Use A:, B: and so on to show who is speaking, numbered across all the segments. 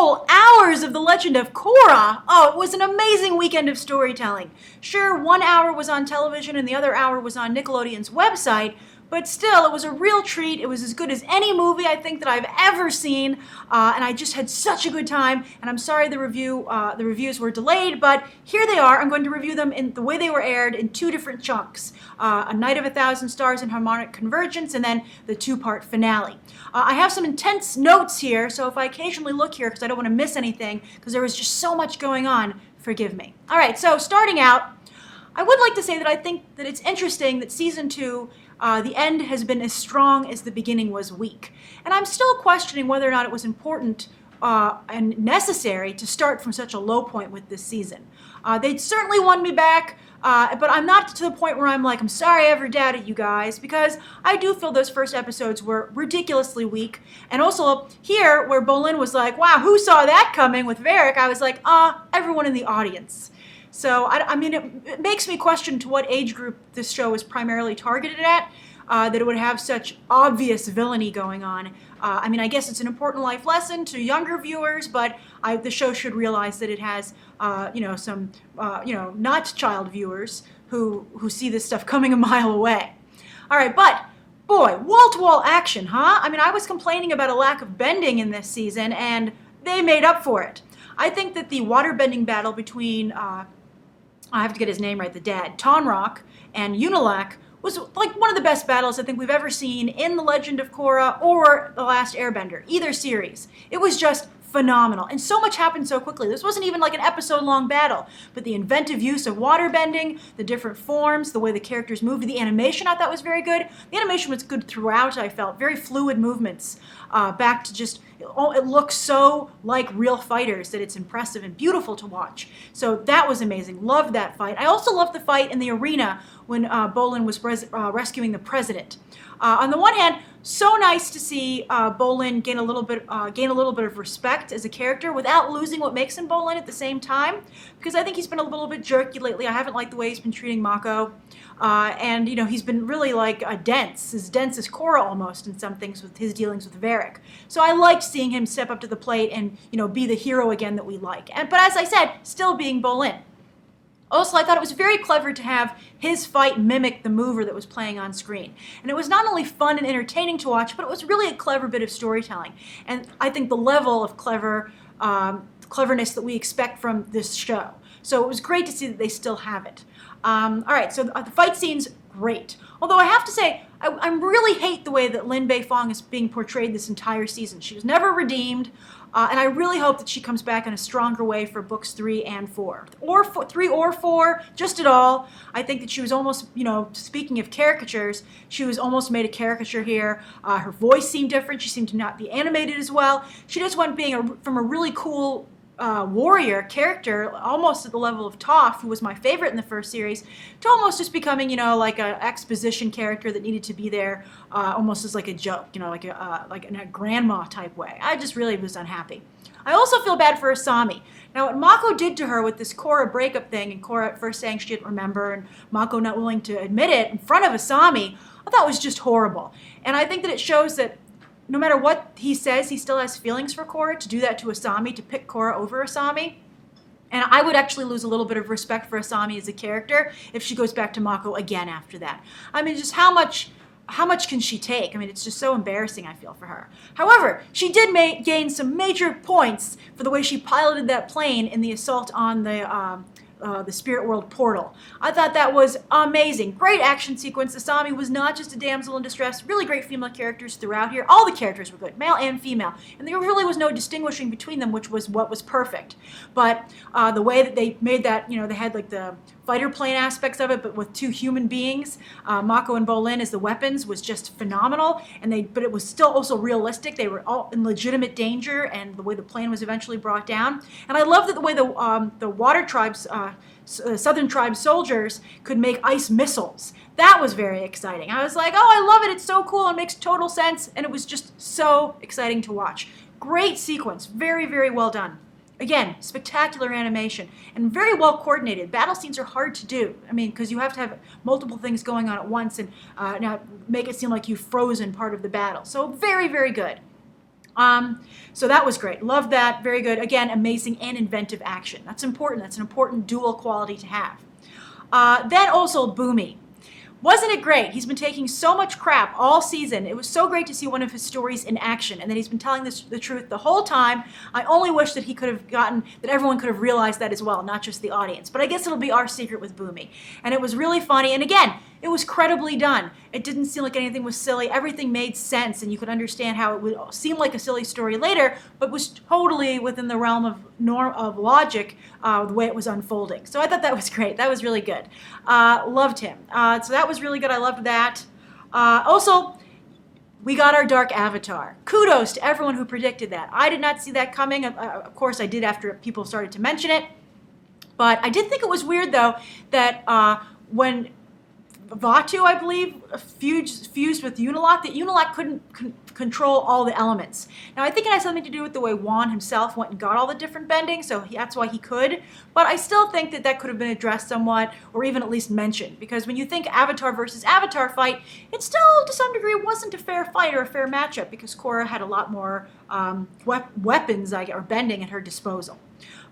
A: whole hours of The Legend of Korra. Oh, it was an amazing weekend of storytelling. Sure, 1 hour was on television and the other hour was on Nickelodeon's website, but still, it was a real treat. It was as good as any movie I think that I've ever seen, and I just had such a good time. And I'm sorry the reviews were delayed, but here they are. I'm going to review them in the way they were aired in 2 different chunks: A Night of 1,000 Stars and Harmonic Convergence, and then the 2-part finale. I have some intense notes here, so if I occasionally look here because I don't want to miss anything, because there was just so much going on, forgive me. All right, so starting out, I would like to say that I think that it's interesting that Season 2, the end has been as strong as the beginning was weak. And I'm still questioning whether or not it was important and necessary to start from such a low point with this season. They certainly won me back, but I'm not to the point where I'm like, I'm sorry I ever doubted you guys, because I do feel those first episodes were ridiculously weak. And also here, where Bolin was like, wow, who saw that coming with Varric, I was like, everyone in the audience. So, I mean, it makes me question to what age group this show is primarily targeted at, that it would have such obvious villainy going on. I mean, I guess it's an important life lesson to younger viewers, but the show should realize that it has, some, not child viewers who see this stuff coming a mile away. All right, but boy, wall-to-wall action, huh? I mean, I was complaining about a lack of bending in this season, and they made up for it. I think that the waterbending battle between I have to get his name right, the dad, Tonrock and Unalaq, was like one of the best battles I think we've ever seen in The Legend of Korra or The Last Airbender, either series. It was just phenomenal. And so much happened so quickly. This wasn't even like an episode-long battle, but the inventive use of waterbending, the different forms, the way the characters moved, the animation I thought was very good. The animation was good throughout, I felt. Very fluid movements, back to just, it looks so like real fighters that it's impressive and beautiful to watch. So that was amazing. Loved that fight. I also loved the fight in the arena when Bolin was rescuing the president. On the one hand, so nice to see Bolin gain a little bit of respect as a character without losing what makes him Bolin at the same time, because I think he's been a little bit jerky lately. I haven't liked the way he's been treating Mako, and he's been really like dense as Korra almost in some things with his dealings with Varric. So I liked seeing him step up to the plate and be the hero again that we like. But as I said, still being Bolin. Also, I thought it was very clever to have his fight mimic the mover that was playing on screen. And it was not only fun and entertaining to watch, but it was really a clever bit of storytelling. And I think the level of cleverness that we expect from this show. So it was great to see that they still have it. All right, so the fight scene's great. Although I have to say, I really hate the way that Lin Beifong is being portrayed this entire season. She was never redeemed. And I really hope that she comes back in a stronger way for books 3 and 4. Or 3 or 4, just at all. I think that she was almost, speaking of caricatures, she was almost made a caricature here. Her voice seemed different. She seemed to not be animated as well. She just went from a really cool warrior character, almost at the level of Toph, who was my favorite in the first series, to almost just becoming, like an exposition character that needed to be there, almost as like a joke, like in a grandma type way. I just really was unhappy. I also feel bad for Asami. Now, what Mako did to her with this Korra breakup thing, and Korra at first saying she didn't remember, and Mako not willing to admit it in front of Asami, I thought was just horrible. And I think that it shows that no matter what he says, he still has feelings for Korra. To do that to Asami, to pick Korra over Asami. And I would actually lose a little bit of respect for Asami as a character if she goes back to Mako again after that. I mean, just how much can she take? I mean, it's just so embarrassing, I feel, for her. However, she did gain some major points for the way she piloted that plane in the assault on the Spirit World portal. I thought that was amazing. Great action sequence. Asami was not just a damsel in distress. Really great female characters throughout here. All the characters were good, male and female. And there really was no distinguishing between them, which was what was perfect. But the way that they made that, they had like the fighter plane aspects of it, but with 2 human beings, Mako and Bolin as the weapons, was just phenomenal. But it was still also realistic. They were all in legitimate danger, and the way the plane was eventually brought down. And I love that the way the water tribes, southern tribe soldiers could make ice missiles. That was very exciting. I was like, oh, I love it. It's so cool. It makes total sense. And it was just so exciting to watch. Great sequence. Very, very well done. Again, spectacular animation and very well coordinated. Battle scenes are hard to do. I mean, because you have to have multiple things going on at once and now make it seem like you've frozen part of the battle. So very, very good. So that was great. Loved that. Very good. Again, amazing and inventive action. That's important. That's an important dual quality to have. Then also Bumi. Wasn't it great? He's been taking so much crap all season. It was so great to see one of his stories in action, and that he's been telling the truth the whole time. I only wish that he could have gotten, that everyone could have realized that as well, not just the audience. But I guess it'll be our secret with Bumi. And it was really funny. And again, it was credibly done. It didn't seem like anything was silly. Everything made sense, and you could understand how it would seem like a silly story later, but was totally within the realm of logic, the way it was unfolding. So I thought that was great. That was really good. Loved him. So that was really good. I loved that. Also, we got our dark avatar. Kudos to everyone who predicted that. I did not see that coming. Of course, I did after people started to mention it. But I did think it was weird, though, that when Vaatu, I believe, fused with Unalaq, that Unalaq couldn't control all the elements. Now, I think it has something to do with the way Juan himself went and got all the different bendings, so that's why he could. But I still think that could have been addressed somewhat, or even at least mentioned, because when you think Avatar versus Avatar fight, it still, to some degree, wasn't a fair fight or a fair matchup, because Korra had a lot more weapons, or bending at her disposal.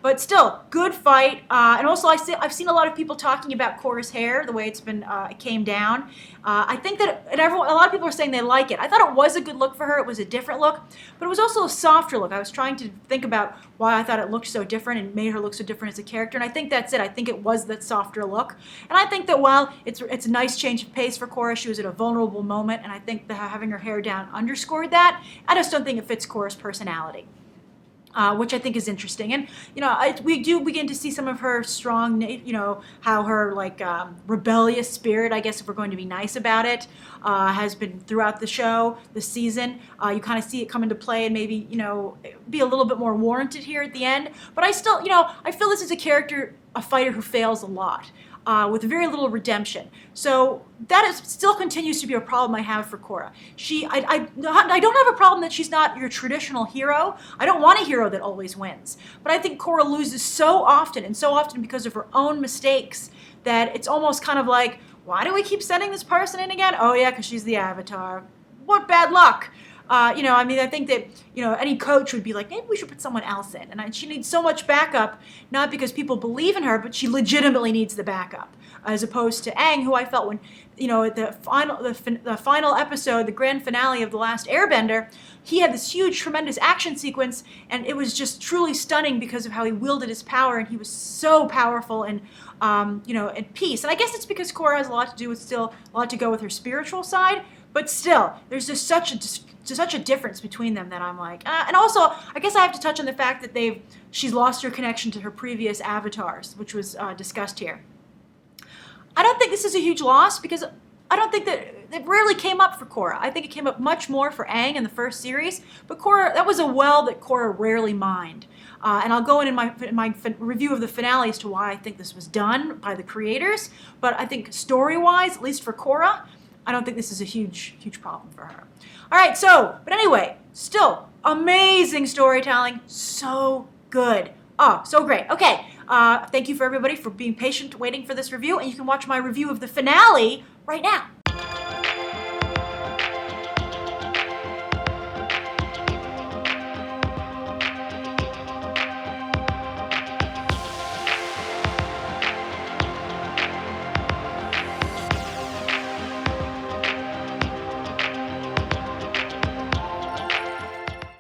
A: But still, good fight. And also, I've seen a lot of people talking about Korra's hair, the way it's been, it came down. I think that a lot of people are saying they like it. I thought it was a good look for her. It was a different look, but it was also a softer look. I was trying to think about why I thought it looked so different and made her look so different as a character. And I think that's it. I think it was that softer look. And I think that while it's a nice change of pace for Korra, she was at a vulnerable moment. And I think that having her hair down underscored that. I just don't think it fits Korra's personality. Which I think is interesting. And, we do begin to see some of her strong, how her, rebellious spirit, I guess if we're going to be nice about it, has been throughout the show, the season. You kind of see it come into play and maybe, be a little bit more warranted here at the end. But I still, I feel this is a fighter who fails a lot. With very little redemption. So that still continues to be a problem I have for Korra. I don't have a problem that she's not your traditional hero. I don't want a hero that always wins. But I think Korra loses so often, and so often because of her own mistakes, that it's almost kind of like, why do we keep sending this person in again? Oh yeah, because she's the Avatar. What bad luck. I think that, any coach would be like, maybe we should put someone else in. And she needs so much backup, not because people believe in her, but she legitimately needs the backup. As opposed to Aang, who I felt when, the final episode, the grand finale of The Last Airbender, he had this huge, tremendous action sequence, and it was just truly stunning because of how he wielded his power, and he was so powerful and, at peace. And I guess it's because Korra has a lot to go with her spiritual side, but still, there's just such a difference between them that I'm like, and also, I guess I have to touch on the fact that she's lost her connection to her previous avatars, which was discussed here. I don't think this is a huge loss because I don't think that it rarely came up for Korra. I think it came up much more for Aang in the first series, but Korra, that was a well that Korra rarely mined. And I'll go in my review of the finale as to why I think this was done by the creators, but I think story-wise, at least for Korra, I don't think this is a huge problem for her. All right, but anyway, still amazing storytelling, so good. Oh, so great. Okay, thank you for everybody for being patient waiting for this review, and you can watch my review of the finale right now.